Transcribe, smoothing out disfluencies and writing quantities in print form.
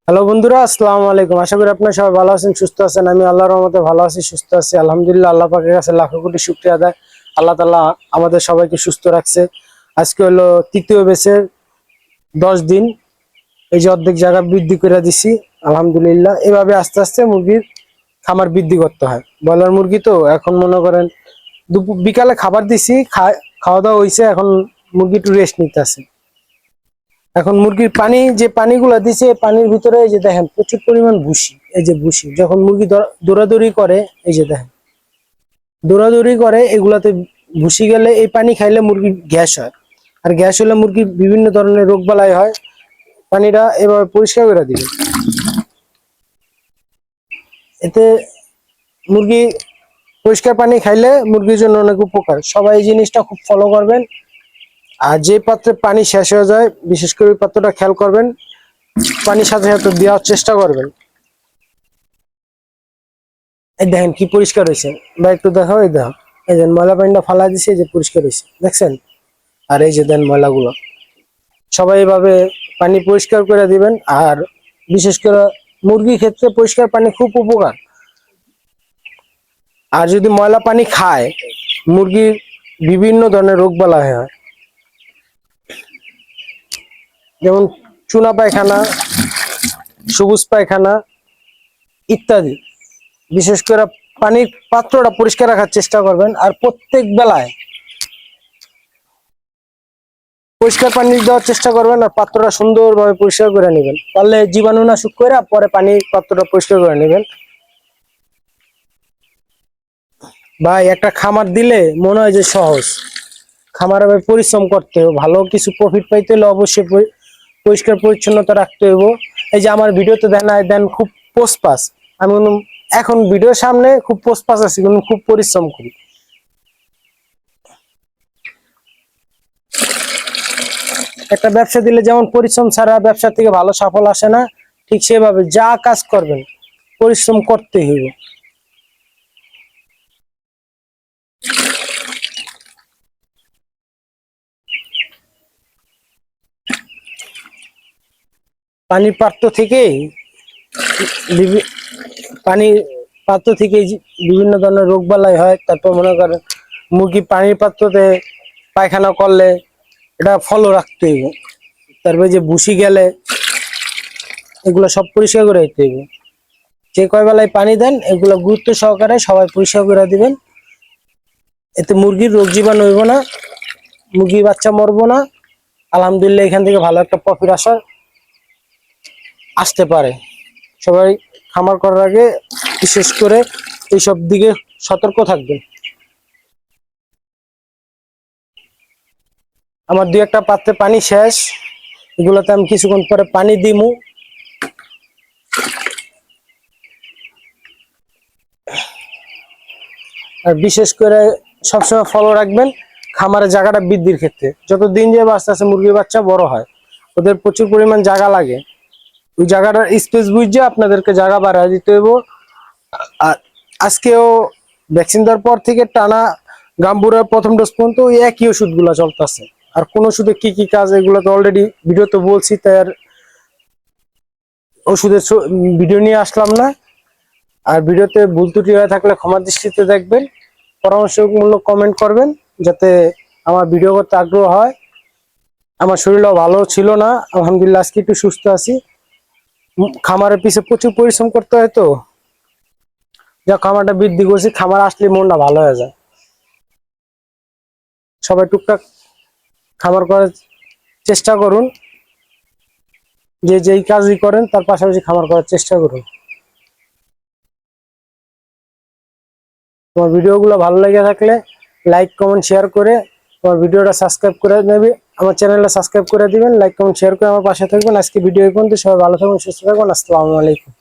Hello বন্ধুরা, আসসালামু আলাইকুম। আশা করি আপনারা সবাই ভালো আছেন, সুস্থ আছেন। আমি আল্লাহর রহমতে ভালো আছি, সুস্থ আছি, আলহামদুলিল্লাহ। আল্লাহ পাকের কাছে লাখো কোটি শুকরিয়া আদায়। আল্লাহ তাআলা আমাদের সবাইকে সুস্থ রাখছে। আজকে হলো তৃতীয় ব্যাচের 10 দিন। এই যে অর্ধেক জায়গা বৃদ্ধি করে দিছি, আলহামদুলিল্লাহ। এভাবে আস্তে আস্তে মুরগির খামার বৃদ্ধি করতে হয়। ব্রয়লার মুরগি তো এখন মনে করেন দুপুর বিকালে খাবার দিছি, খাওয়া দাওয়া হয়েছে, এখন মুরগি একটু রেস্ট নিতেছে। এখন মুরগির পানি যে পানিগুলো দিছে, পানির ভিতরে এই যে দেখেন প্রচুর পরিমাণ ভুসি। এই যে ভুসি যখন মুরগি দৌড়াদৌড়ি করে, এই যে দেখেন দৌড়াদৌড়ি করে, এগুলাতে ভুসি গেলে এই পানি খাইলে মুরগির গ্যাস হয়। আর গ্যাস হলে মুরগির বিভিন্ন ধরনের রোগ বালাই হয়। পানিটা এভাবে পরিষ্কার করে দিবে, এতে মুরগি পরিষ্কার পানি খাইলে মুরগির জন্য অনেক উপকার। সবাই এই জিনিসটা খুব ফলো করবেন। আর যে পাত্রে পানি শেষ হয়ে যায়, বিশেষ করে ওই পাত্রটা খেয়াল করবেন, পানির সাথে সাথে দেওয়ার চেষ্টা করবেন। এই দেখেন কি পরিষ্কার হয়েছে, বা একটু দেখো, এই দেখো, এই যে ময়লা পানিটা ফালা দিছে, এই যে পরিষ্কার হয়েছে, দেখছেন? আর এই যে দেন ময়লাগুলো, সবাই এভাবে পানি পরিষ্কার করে দিবেন। আর বিশেষ করে মুরগির ক্ষেত্রে পরিষ্কার পানি খুব উপকার। আর যদি ময়লা পানি খায়, মুরগির বিভিন্ন ধরনের রোগ বালাই হয়, যেমন চুনা পায়খানা, সবুজ পায়খানা ইত্যাদি। বিশেষ করে পানির পাত্রটা পরিষ্কার রাখার চেষ্টা করবেন। আর প্রত্যেক বেলায় পরিষ্কার পানি দেওয়ার চেষ্টা করবেন। আর পাত্রটা সুন্দরভাবে পরিষ্কার করে নেবেন, পারলে জীবাণুনাশক করে পরে পানির পাত্রটা পরিষ্কার করে নেবেন। ভাই, একটা খামার দিলে মনে হয় যে সহজ। খামারে পরিশ্রম করতে হবে, ভালো কিছু প্রফিট পাইতে হলে অবশ্যই পরিষ্কার পরিচ্ছন্নতা রাখতে হবে। এই যে আমার ভিডিওতে দেন খুব পোস্টপাস, আমি এখন ভিডিওর সামনে খুব পোস্টপাস আছি, কিন্তু খুব পরিশ্রম করি। একটা ব্যবসা দিলে যেমন পরিশ্রম ছাড়া ব্যবসা থেকে ভালো সাফল্য আসে না, ঠিক সেভাবে যা কাজ করবেন পরিশ্রম করতেই হইবে। পানির পাত্র থেকেই পানির পাত্র থেকে বিভিন্ন ধরনের রোগ বালাই হয়। তারপর মনে করেন মুরগি পানির পাত্রতে পায়খানা করলে এটা ফলো রাখতে হইবে। তারপরে যে ভুসি গেলে এগুলো সব পরিষ্কার করে দিতে হইবে। যে কয় বেলায় পানি দেন এগুলো গুরুত্ব সহকারে সবাই পরিষ্কার করে দিবেন। এতে মুরগির রোগ জীবাণু হইব না, মুরগির বাচ্চা মরবো না। আলহামদুলিল্লাহ, এখান থেকে ভালো একটা প্রফিট আসতে পারে। সবাই খামার করার আগে বিশেষ করে এইসব দিকে সতর্ক থাকবেন। আমার দুই একটা পাত্রে পানি শেষ, এগুলোতে আমি কিছুক্ষণ পরে পানি দিমু। আর বিশেষ করে সবসময় ফলো রাখবেন খামারের জায়গাটা বৃদ্ধির ক্ষেত্রে। যত দিন যাবে আস্তে আস্তে মুরগির বাচ্চা বড় হয়, ওদের প্রচুর পরিমাণ জায়গা লাগে। ওই জায়গাটার স্পেস বুঝে আপনাদেরকে জায়গা বাড়ায় দিতে হইব। আর আজকেও ভ্যাকসিন দেওয়ার পর থেকে টানা গাম্বুরার প্রথম ডোজ পর্যন্ত ওই একই ওষুধগুলো চলতেছে। আর কোন ওষুধে কি কি কাজ এগুলো তো অলরেডি ভিডিওতে বলছি, তাই আর ওষুধের ভিডিও নিয়ে আসলাম না। আর ভিডিওতে ভুল ত্রুটি হয়ে থাকলে ক্ষমা দৃষ্টিতে দেখবেন। পরামর্শমূলক কমেন্ট করবেন যাতে আমার ভিডিও করতে আগ্রহ হয়। আমার শরীরও ভালো ছিল না, আলহামদুলিল্লাহ আজকে একটু সুস্থ আছি। খামারের পিছে প্রচুর পরিশ্রম করতে হয়, তো যা খামারটা বৃদ্ধি করছি, খামার আসলে মনটা ভালো হয়ে যায়। সবাই টুকটাক খামার করার চেষ্টা করুন, যে যেই কাজই করেন তার পাশাপাশি খামার করার চেষ্টা করুন। তোমার ভিডিওগুলো ভালো লেগে থাকলে লাইক কমেন্ট শেয়ার করে তোমার ভিডিওটা সাবস্ক্রাইব করে নেবে, আমার চ্যানেলটা সাবস্ক্রাইব করে দিবেন। লাইক কমেন্ট শেয়ার করে আমার পাশে থাকবেন। আজকে ভিডিও এই পর্যন্ত। সবাই ভালো থাকবেন, সুস্থ থাকবেন। আসসালামু আলাইকুম।